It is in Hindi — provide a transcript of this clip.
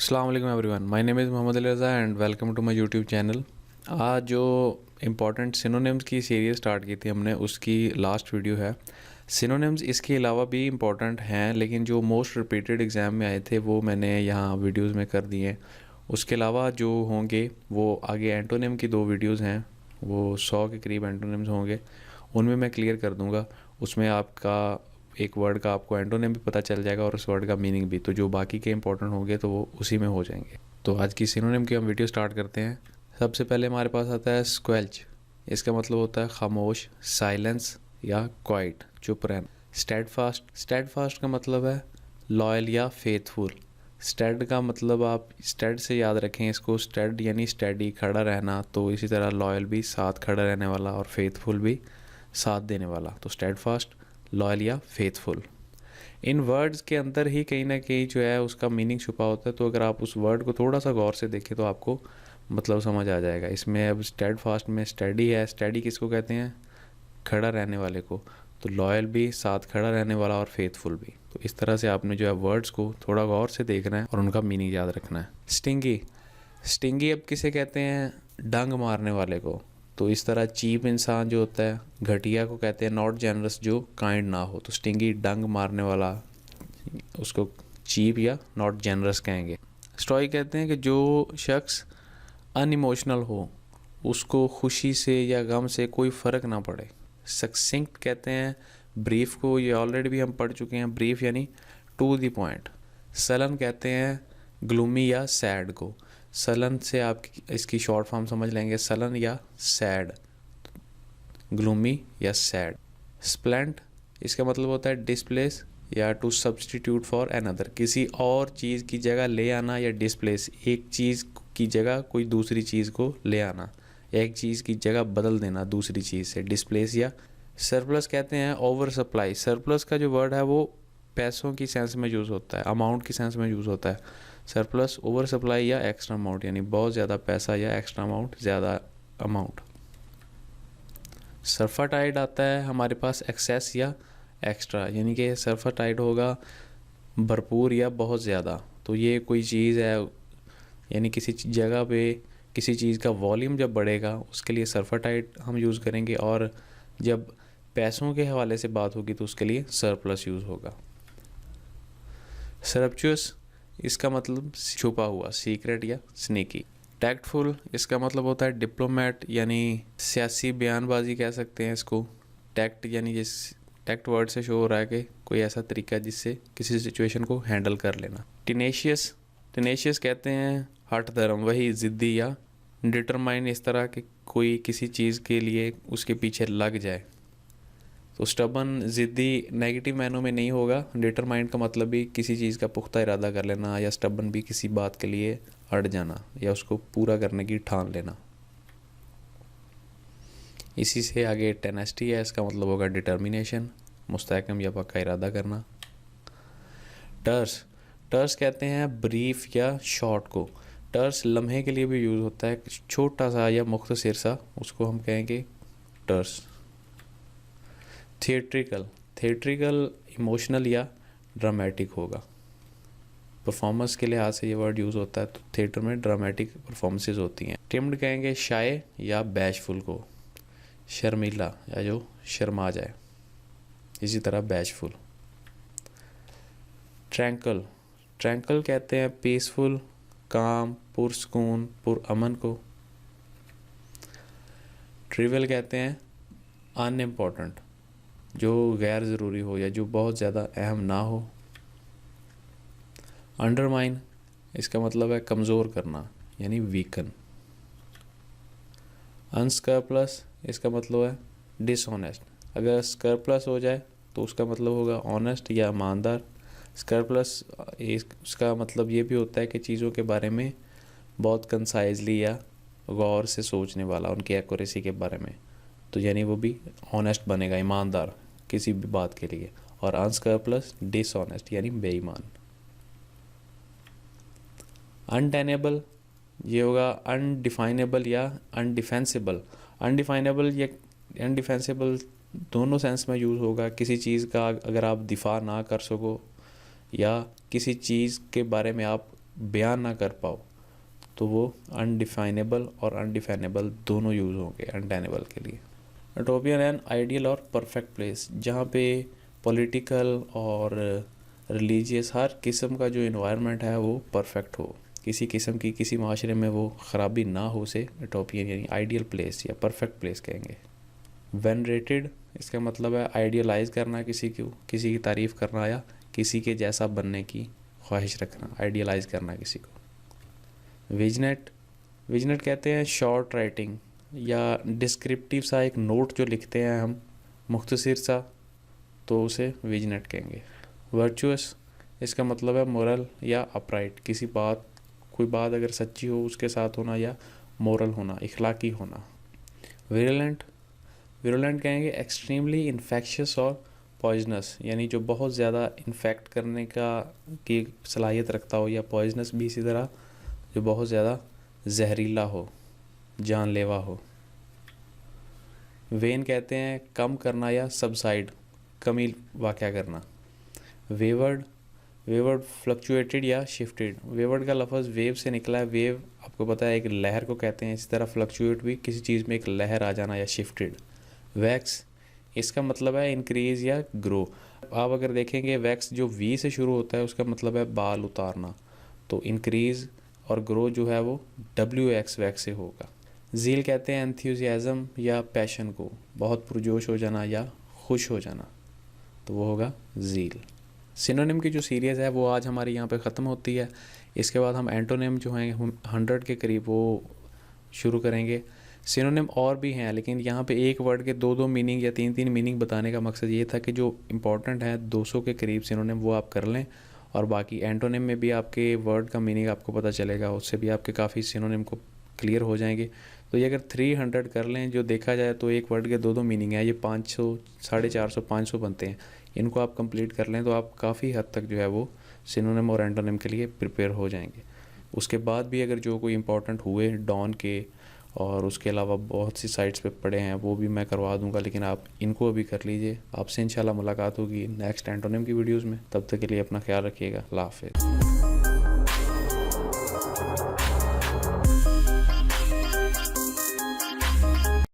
अस्सलाम वालेकुम everyone, my name is Mohammad Ali Raza and welcome to my YouTube channel. आज जो इम्पॉर्टेंट सिनोनिम्स की सीरीज़ स्टार्ट की थी हमने, उसकी लास्ट वीडियो है। सिनोनिम्स इसके अलावा भी इम्पॉर्टेंट हैं, लेकिन जो मोस्ट रिपीटेड एग्ज़ाम में आए थे वो मैंने यहाँ वीडियोज़ में कर दिए हैं। उसके अलावा जो होंगे वो आगे एंटोनिम की 2 वीडियोज़ हैं, वो 100 के करीब एंटोनिम्स होंगे, उनमें मैं क्लियर कर दूँगा। उसमें आपका एक वर्ड का आपको एंटोनिम भी पता चल जाएगा और उस वर्ड का मीनिंग भी। तो जो बाकी के इंपॉर्टेंट होंगे तो वो उसी में हो जाएंगे। तो आज की सिनोनिम की हम वीडियो स्टार्ट करते हैं। सबसे पहले हमारे पास आता है स्क्वेल्च। इसका मतलब होता है खामोश, साइलेंस या क्वाइट, चुप रहना। स्टेडफास्ट, स्टेडफास्ट का मतलब है लॉयल या फेथफुल। स्टेड का मतलब आप स्टेड से याद रखें इसको, स्टेड यानी स्टेडी, खड़ा रहना। तो इसी तरह लॉयल भी साथ खड़ा रहने वाला और फेथफुल भी साथ देने वाला। तो स्टेडफास्ट, लॉयल या फेथफुल। इन वर्ड्स के अंदर ही कहीं ना कहीं जो है उसका मीनिंग छुपा होता है। तो अगर आप उस वर्ड को थोड़ा सा गौर से देखें तो आपको मतलब समझ आ जाएगा। इसमें अब स्टेड फास्ट में स्टडी है, स्टडी किसको कहते हैं? खड़ा रहने वाले को। तो लॉयल भी साथ खड़ा रहने वाला और फेथफुल भी। तो इस तरह से आपने जो है वर्ड्स को थोड़ा गौर से देखना है और उनका मीनिंग याद रखना है। स्टिंगी, स्टिंगी अब किसे कहते हैं? डंग मारने वाले को। तो इस तरह चीप इंसान जो होता है, घटिया को कहते हैं नॉट जेनरस, जो काइंड ना हो। तो स्टिंगी डंग मारने वाला, उसको चीप या नॉट जेनरस कहेंगे। स्टॉइक कहते हैं कि जो शख्स अनइमोशनल हो, उसको खुशी से या गम से कोई फ़र्क ना पड़े। सक्सिंक्ट कहते हैं ब्रीफ को, ये ऑलरेडी भी हम पढ़ चुके हैं। ब्रीफ यानी टू द पॉइंट। सलन कहते हैं ग्लूमी या सैड को। सलन से आप इसकी शॉर्ट फॉर्म समझ लेंगे, सलन या सैड, ग्लूमी या सैड। स्प्लेंट, इसका मतलब होता है डिस्प्लेस या टू सब्सटीट्यूट फॉर अनदर, किसी और चीज़ की जगह ले आना, या डिस्प्लेस, एक चीज़ की जगह कोई दूसरी चीज़ को ले आना, एक चीज़ की जगह बदल देना दूसरी चीज़ से, डिस्प्लेस या। सरप्लस कहते हैं ओवर सप्लाई। सरप्लस का जो वर्ड है वो पैसों की सेंस में यूज़ होता है, अमाउंट की सेंस में यूज़ होता है। सरप्लस, ओवर सप्लाई या एक्स्ट्रा अमाउंट, यानी बहुत ज़्यादा पैसा या एक्स्ट्रा अमाउंट, ज़्यादा अमाउंट। सरफाटाइड आता है हमारे पास एक्सेस या एक्स्ट्रा, यानी कि सरफाटाइड होगा भरपूर या बहुत ज़्यादा। तो ये कोई चीज़ है, यानी किसी जगह पे किसी चीज़ का वॉल्यूम जब बढ़ेगा उसके लिए सरफाटाइड हम यूज़ करेंगे, और जब पैसों के हवाले से बात होगी तो उसके लिए सरप्लस यूज़ होगा। सरप्चुअस, इसका मतलब छुपा हुआ, सीक्रेट या स्नीकी। टैक्टफुल, इसका मतलब होता है डिप्लोमेट, यानी सियासी बयानबाजी कह सकते हैं इसको। टैक्ट यानी जिस टैक्ट वर्ड से शो हो रहा है कि कोई ऐसा तरीका जिससे किसी सिचुएशन को हैंडल कर लेना। टिनेशियस, टिनेशियस कहते हैं हठ धर्म, वही ज़िद्दी या डिटरमाइन, इस तरह के कोई किसी चीज़ के लिए उसके पीछे लग जाए। तो स्टबन, ज़िद्दी नेगेटिव मायनों में नहीं होगा। डिटरमाइंड का मतलब भी किसी चीज़ का पुख्ता इरादा कर लेना, या स्टबन भी किसी बात के लिए अड़ जाना या उसको पूरा करने की ठान लेना। इसी से आगे टेनेसिटी है, इसका मतलब होगा डिटर्मिनेशन, मुस्तहकम या पक्का इरादा करना। टर्स, टर्स कहते हैं ब्रीफ या शॉर्ट को। टर्स लम्हे के लिए भी यूज़ होता है, छोटा सा या मुख्तसर सा, उसको हम कहेंगे टर्स। थिएट्रिकल, थिएट्रिकल इमोशनल या ड्रामेटिक होगा। परफॉर्मेंस के लिहाज से ये वर्ड यूज़ होता है, तो थिएटर में ड्रामेटिक परफॉर्मेंसेज होती हैं। टिम्ड कहेंगे शाय या बैशफुल को, शर्मीला या जो शर्मा जाए, इसी तरह बैशफुल। ट्रैंकल, ट्रैंकल कहते हैं पीसफुल, काम, पुरसकून, पुरअमन को। ट्रिवियल कहते हैं अनइम्पॉर्टेंट, जो गैर ज़रूरी हो या जो बहुत ज़्यादा अहम ना हो। अंडरमाइन, इसका मतलब है कमज़ोर करना, यानी वीकन। अनस्कर्प्लस, इसका मतलब है डिसऑनेस्ट। अगर स्कर्प्लस हो जाए तो उसका मतलब होगा ऑनेस्ट या ईमानदार। स्कर्प्लस उसका मतलब ये भी होता है कि चीज़ों के बारे में बहुत कंसाइजली या गौर से सोचने वाला, उनकी एक्यूरेसी के बारे में। तो यानी वो भी ऑनेस्ट बनेगा, ईमानदार किसी भी बात के लिए। और अनस्कर्प्लस डिसऑनेस्ट, यानी बेईमान। अनटेनेबल, ये होगा अनडिफाइनेबल या अनडिफेंसिबल। अनडिफाइनेबल या अनडिफेंसिबल दोनों सेंस में यूज़ होगा। किसी चीज़ का अगर आप दिफा ना कर सको, या किसी चीज़ के बारे में आप बयान ना कर पाओ तो वो अनडिफाइनेबल और अनडिफाइनेबल दोनों यूज़ होंगे अनटेनेबल के लिए। यूटोपियन एन आइडियल और परफेक्ट प्लेस, जहाँ पे पॉलिटिकल और रिलीजियस हर किस्म का जो इन्वायरमेंट है वो परफेक्ट हो, किसी किस्म की किसी माशरे में वो ख़राबी ना हो, से यूटोपियन यानी आइडियल प्लेस या परफेक्ट प्लेस कहेंगे। वेनरेटेड, इसका मतलब है आइडियलाइज़ करना किसी को, किसी की तारीफ़ करना या किसी के जैसा बनने की ख्वाहिश रखना, आइडियलाइज़ करना किसी को। विजनेट, विजनेट कहते हैं शॉर्ट राइटिंग या डिस्क्रिप्टिव सा एक नोट जो लिखते हैं हम मुख्तसर सा, तो उसे विजनेट कहेंगे। वर्चुअस, इसका मतलब है मोरल या अपराइट, किसी बात, कोई बात अगर सच्ची हो उसके साथ होना या मोरल होना, इखलाकी होना। विरुलेंट, विरुलेंट कहेंगे एक्सट्रीमली इन्फेक्शियस और पॉइजनस, यानी जो बहुत ज़्यादा इन्फेक्ट करने की सलाहियत रखता हो, या पॉइजनस भी इसी तरह जो बहुत ज़्यादा जहरीला हो, जानलेवा हो। वेन कहते हैं कम करना या सबसाइड, कमी वाक़या करना। वेवर्ड, वेवर्ड फ्लक्चुएटेड या शिफ्टेड, वेवर्ड का लफ्ज़ वेव से निकला है, वेव आपको पता है एक लहर को कहते हैं, इसी तरह फ्लक्चुएट भी किसी चीज़ में एक लहर आ जाना या शिफ्टेड। वैक्स, इसका मतलब है इंक्रीज़ या ग्रो, आप अगर देखेंगे वैक्स जो वी से शुरू होता है उसका मतलब है बाल उतारना, तो इंक्रीज़ और ग्रो जो है वो WX वैक्स से होगा। ज़ील कहते हैं एंथुसियाज़म या पैशन को, बहुत पुरजोश हो जाना या खुश हो जाना, तो वो होगा ज़ील। सिनोनिम की जो सीरीज़ है वो आज हमारी यहाँ पे ख़त्म होती है। इसके बाद हम एंटोनिम जो हैं 100 के करीब वो शुरू करेंगे। सिनोनिम और भी हैं, लेकिन यहाँ पे एक वर्ड के 2-2 मीनिंग या 3-3 मीनिंग बताने का मकसद ये था कि जो इम्पोर्टेंट है 200 के करीब सिनोनिम वो आप कर लें, और बाकी एंटोनिम में भी आपके वर्ड का मीनिंग आपको पता चलेगा, उससे भी आपके काफ़ी सिनोनिम को क्लियर हो जाएंगे। तो ये अगर 300 कर लें, जो देखा जाए तो एक वर्ड के 2-2 मीनिंग है, ये 500, 450, 500 बनते हैं। इनको आप कंप्लीट कर लें तो आप काफ़ी हद तक जो है वो सिनोनिम और एंटोनिम के लिए प्रिपेयर हो जाएंगे। उसके बाद भी अगर जो कोई इंपॉर्टेंट हुए डॉन के और उसके अलावा बहुत सी साइट्स पे पड़े हैं वो भी मैं करवा दूंगा, लेकिन आप इनको अभी कर लीजिए। आपसे इंशाल्लाह मुलाकात होगी नेक्स्ट एंटोनिम की वीडियोस में, तब तक के लिए अपना ख्याल रखिएगा। अल्लाह हाफ़िज़।